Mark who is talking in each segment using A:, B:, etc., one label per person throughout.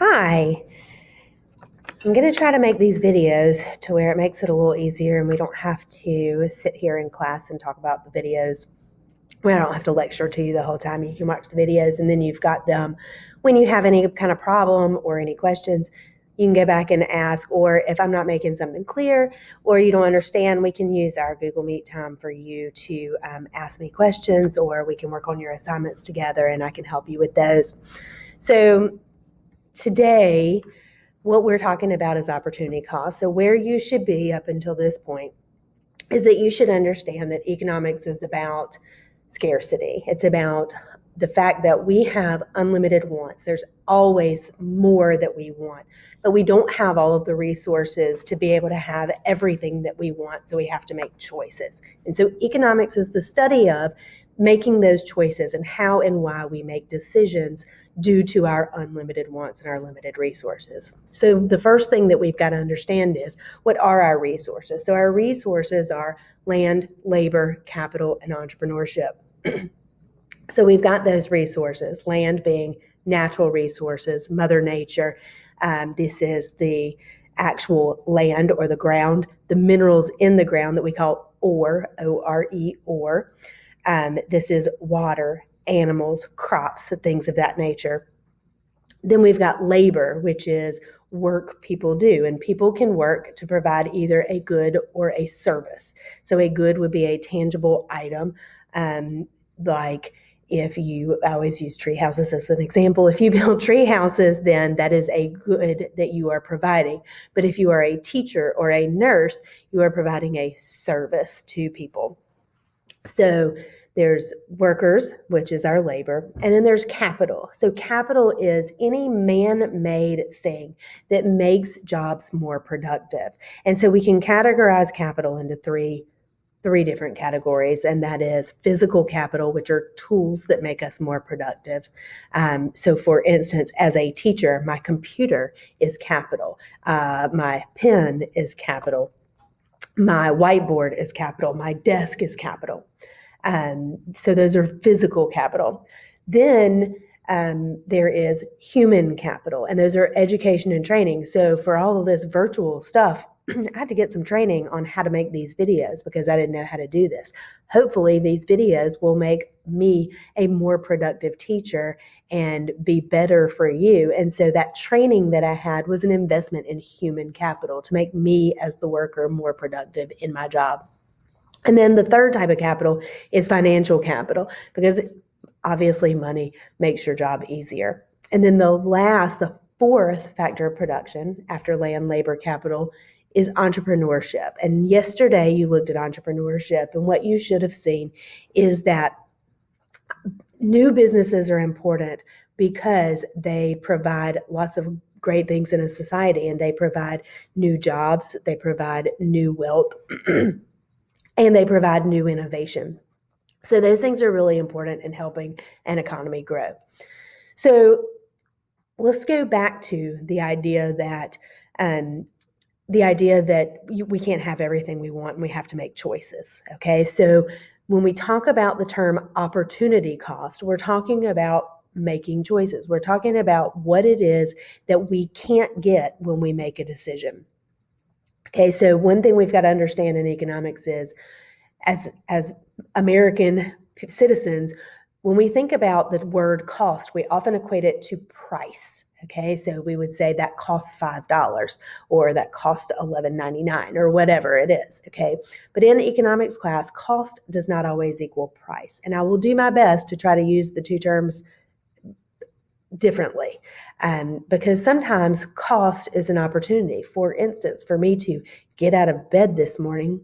A: Hi, I'm going to try to make these videos to where it makes it a little easier and we don't have to sit here in class and talk about the videos. I don't have to lecture to you the whole time. You can watch the videos and then you've got them. When you have any kind of problem or any questions, you can go back and ask, or if I'm not making something clear or you don't understand, we can use our Google Meet time for you to ask me questions, or we can work on your assignments together and I can help you with those. So today, what we're talking about is opportunity cost. So where you should be up until this point is that you should understand that economics is about scarcity. It's about the fact that we have unlimited wants. There's always more that we want, but we don't have all of the resources to be able to have everything that we want, so we have to make choices. And so economics is the study of making those choices and how and why we make decisions due to our unlimited wants and our limited resources. So the first thing that we've got to understand is, what are our resources? So our resources are land, labor, capital, and entrepreneurship. So we've got those resources, land being natural resources, Mother Nature. This is the actual land or the ground, the minerals in the ground that we call ore, O-R-E, ore. This is water, animals, crops, things of that nature. Then we've got labor, which is work people do, and people can work to provide either a good or a service. So a good would be a tangible item, like I always use tree houses as an example. If you build tree houses, then that is a good that you are providing. But if you are a teacher or a nurse, you are providing a service to people. So there's workers, which is our labor, and then there's capital. So capital is any man-made thing that makes jobs more productive. And so we can categorize capital into three different categories, and that is physical capital, which are tools that make us more productive. So for instance, as a teacher, my computer is capital. My pen is capital. My whiteboard is capital. My desk is capital. So those are physical capital. Then there is human capital, and those are education and training. So for all of this virtual stuff, I had to get some training on how to make these videos because I didn't know how to do this. Hopefully these videos will make me a more productive teacher and be better for you. And so that training that I had was an investment in human capital to make me as the worker more productive in my job. And then the third type of capital is financial capital, because obviously money makes your job easier. And then the fourth factor of production after land, labor, capital is entrepreneurship. And yesterday you looked at entrepreneurship, and what you should have seen is that new businesses are important because they provide lots of great things in a society, and they provide new jobs, they provide new wealth, and they provide new innovation. So those things are really important in helping an economy grow. So let's go back to the idea that we can't have everything we want and we have to make choices. Okay, so when we talk about the term opportunity cost, we're talking about making choices. We're talking about what it is that we can't get when we make a decision. Okay, so one thing we've got to understand in economics is, as American citizens, when we think about the word cost, we often equate it to price. Okay, so we would say that costs $5 or that costs $11.99 or whatever it is. Okay, but in economics class, cost does not always equal price, and I will do my best to try to use the two terms differently, because sometimes cost is an opportunity. For instance, for me to get out of bed this morning,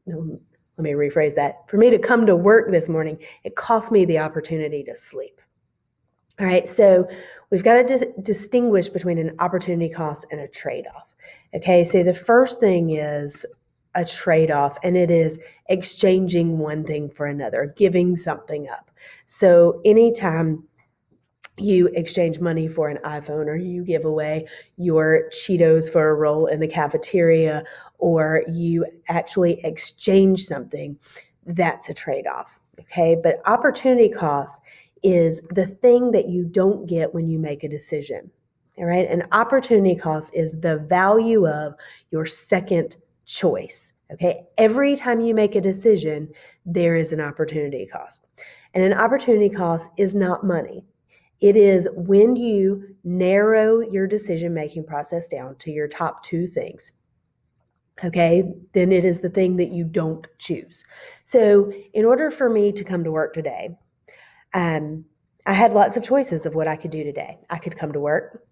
A: let me rephrase that. For me to come to work this morning, it cost me the opportunity to sleep. All right, so we've got to distinguish between an opportunity cost and a trade-off. Okay, so the first thing is a trade-off, and it is exchanging one thing for another, giving something up. So anytime you exchange money for an iPhone, or you give away your Cheetos for a roll in the cafeteria, or you actually exchange something, that's a trade-off. Okay, but opportunity cost is the thing that you don't get when you make a decision. All right. An opportunity cost is the value of your second choice. Okay. Every time you make a decision, there is an opportunity cost. And an opportunity cost is not money. It is when you narrow your decision-making process down to your top two things. Okay, then it is the thing that you don't choose. So in order for me to come to work today, I had lots of choices of what I could do today. I could come to work.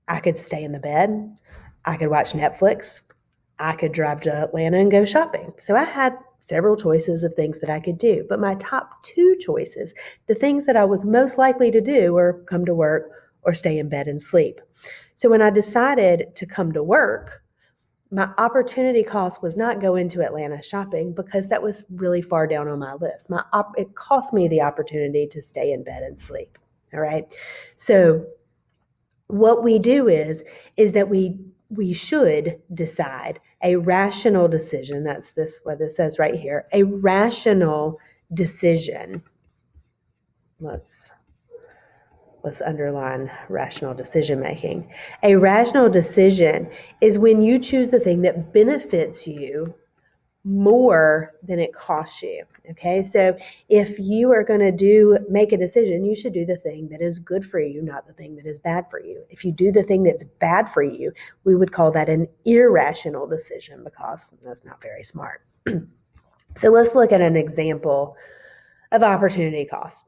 A: I could stay in the bed. I could watch Netflix. I could drive to Atlanta and go shopping. So I had several choices of things that I could do. But my top two choices, the things that I was most likely to do, were come to work or stay in bed and sleep. So when I decided to come to work, my opportunity cost was not going to Atlanta shopping because that was really far down on my list. It cost me the opportunity to stay in bed and sleep. All right. So what we do is that we should decide a rational decision. That's what this says right here. A rational decision. Let's underline rational decision making. A rational decision is when you choose the thing that benefits you more than it costs you. Okay, so if you are going to make a decision, you should do the thing that is good for you, not the thing that is bad for you. If you do the thing that's bad for you, we would call that an irrational decision because that's not very smart. So let's look at an example of opportunity cost.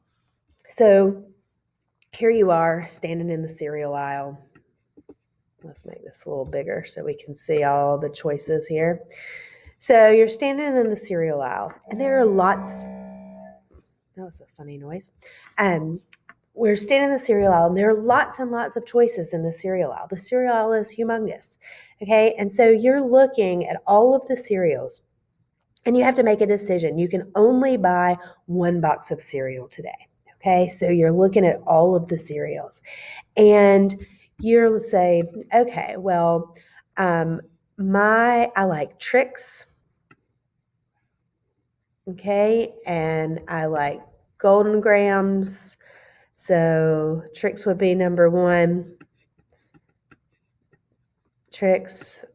A: So here you are standing in the cereal aisle. Let's make this a little bigger so we can see all the choices here. So you're standing in the cereal aisle, and there are lots. That was a funny noise. We're standing in the cereal aisle, and there are lots and lots of choices in the cereal aisle. The cereal aisle is humongous, okay? And so you're looking at all of the cereals, and you have to make a decision. You can only buy one box of cereal today, okay? So you're looking at all of the cereals, and you'll say, okay, well, I like Trix. Okay, and I like Golden Grahams. So Trix would be number one. Trix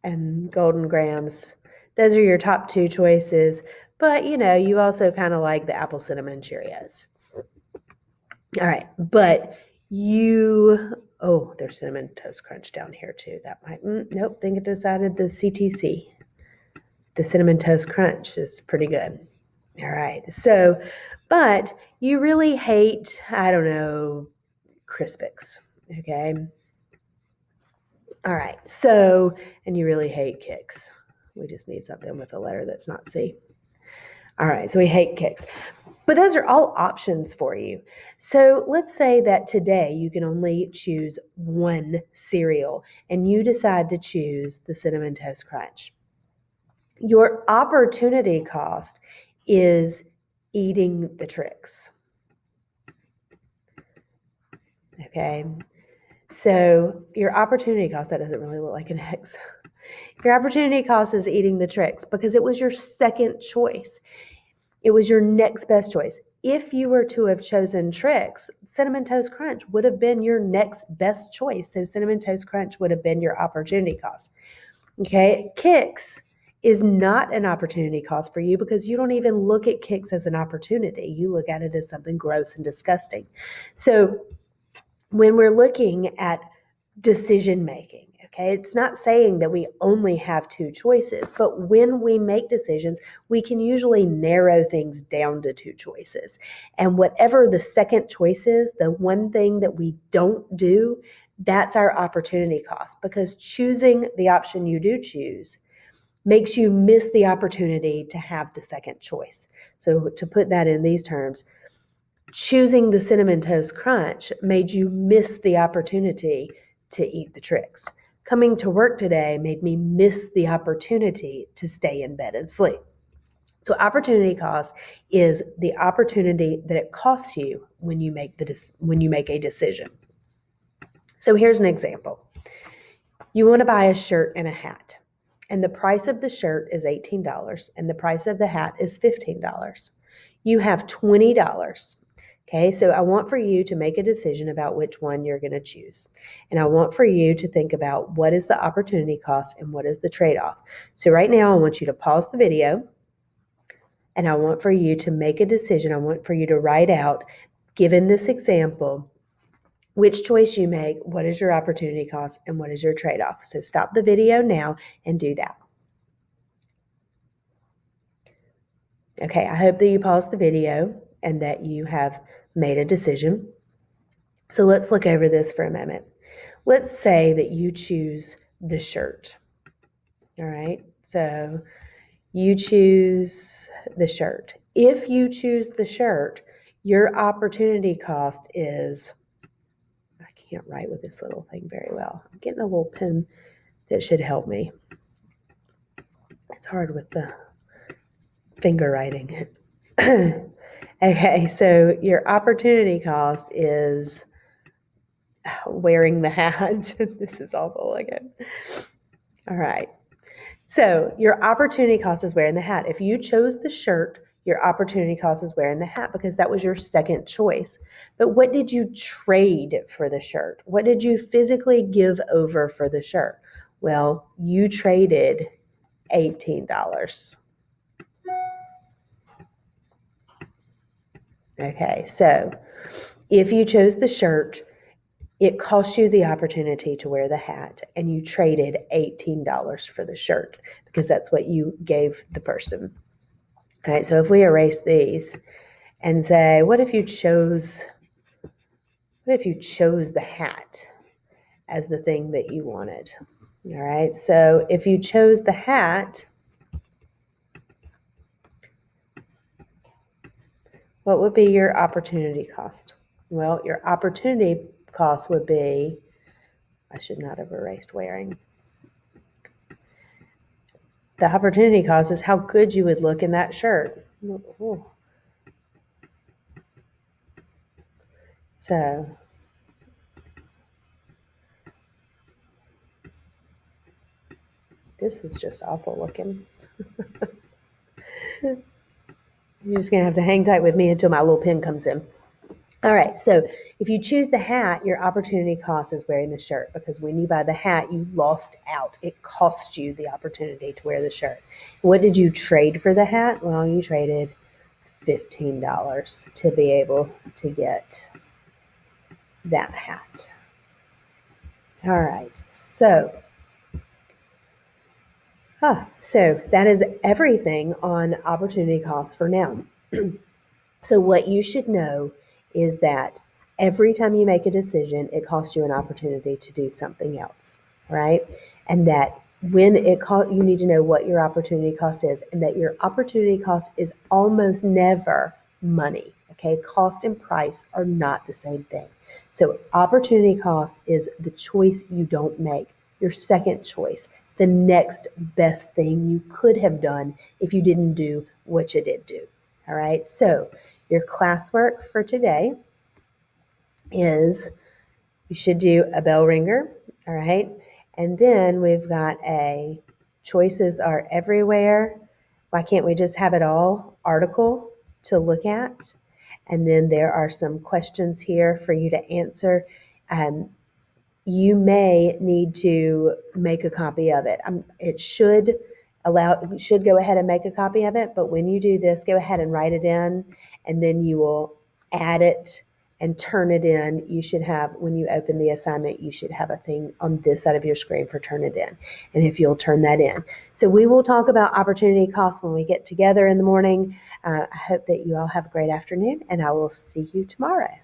A: and Golden Grahams. Those are your top two choices. But, you also kind of like the apple cinnamon Cheerios. All right, but there's Cinnamon Toast Crunch down here too. That might, nope, think it decided the CTC. The Cinnamon Toast Crunch is pretty good. All right. So, but you really hate, I don't know, Crispix. Okay. All right. So, and you really hate Kix. We just need something with a letter that's not C. All right. So we hate Kix. But those are all options for you. So let's say that today you can only choose one cereal and you decide to choose the Cinnamon Toast Crunch. Your opportunity cost is eating the Trix. Okay, so your opportunity cost, that doesn't really look like an X. Your opportunity cost is eating the Trix because it was your second choice. It was your next best choice. If you were to have chosen Trix, Cinnamon Toast Crunch would have been your next best choice. So Cinnamon Toast Crunch would have been your opportunity cost. Okay, Kix is not an opportunity cost for you because you don't even look at Kix as an opportunity. You look at it as something gross and disgusting. So when we're looking at decision making, okay, it's not saying that we only have two choices, but when we make decisions, we can usually narrow things down to two choices. And whatever the second choice is, the one thing that we don't do, that's our opportunity cost, because choosing the option you do choose makes you miss the opportunity to have the second choice. So to put that in these terms, choosing the Cinnamon Toast Crunch made you miss the opportunity to eat the Trix. Coming to work today made me miss the opportunity to stay in bed and sleep. So opportunity cost is the opportunity that it costs you when you make a decision. So here's an example. You want to buy a shirt and a hat, and the price of the shirt is $18 and the price of the hat is $15. You have $20. Okay, so I want for you to make a decision about which one you're going to choose. And I want for you to think about what is the opportunity cost and what is the trade-off. So right now, I want you to pause the video and I want for you to make a decision. I want for you to write out, given this example, which choice you make, what is your opportunity cost, and what is your trade-off. So stop the video now and do that. Okay, I hope that you paused the video and that you have made a decision. So let's look over this for a moment. Let's say that you choose the shirt. All right, so you choose the shirt. If you choose the shirt, your opportunity cost is, I can't write with this little thing very well. I'm getting a little pen that should help me. It's hard with the finger writing. Okay, so your opportunity cost is wearing the hat. This is awful again. All right. So your opportunity cost is wearing the hat. If you chose the shirt, your opportunity cost is wearing the hat because that was your second choice. But what did you trade for the shirt? What did you physically give over for the shirt? Well, you traded $18. Okay, so if you chose the shirt, it cost you the opportunity to wear the hat, and you traded $18 for the shirt because that's what you gave the person. All right, so if we erase these and say, what if you chose the hat as the thing that you wanted? All right, so if you chose the hat, what would be your opportunity cost? Well, your opportunity cost would be, I should not have erased wearing. The opportunity cost is how good you would look in that shirt. Ooh. So this is just awful looking. You're just going to have to hang tight with me until my little pen comes in. All right, so if you choose the hat, your opportunity cost is wearing the shirt because when you buy the hat, you lost out. It cost you the opportunity to wear the shirt. What did you trade for the hat? Well, you traded $15 to be able to get that hat. All right, so that is everything on opportunity cost for now. So what you should know is that every time you make a decision, it costs you an opportunity to do something else, right? And that when you need to know what your opportunity cost is, and that your opportunity cost is almost never money, okay? Cost and price are not the same thing. So opportunity cost is the choice you don't make, your second choice, the next best thing you could have done if you didn't do what you did do, all right? So your classwork for today is you should do a bell ringer, all right? And then we've got a choices are everywhere. Why can't we just have it all article to look at? And then there are some questions here for you to answer. You may need to make a copy of it. You should go ahead and make a copy of it, but when you do this, go ahead and write it in, and then you will add it and turn it in. You should have, when you open the assignment, you should have a thing on this side of your screen for turn it in, and if you'll turn that in. So we will talk about opportunity costs when we get together in the morning. I hope that you all have a great afternoon, and I will see you tomorrow.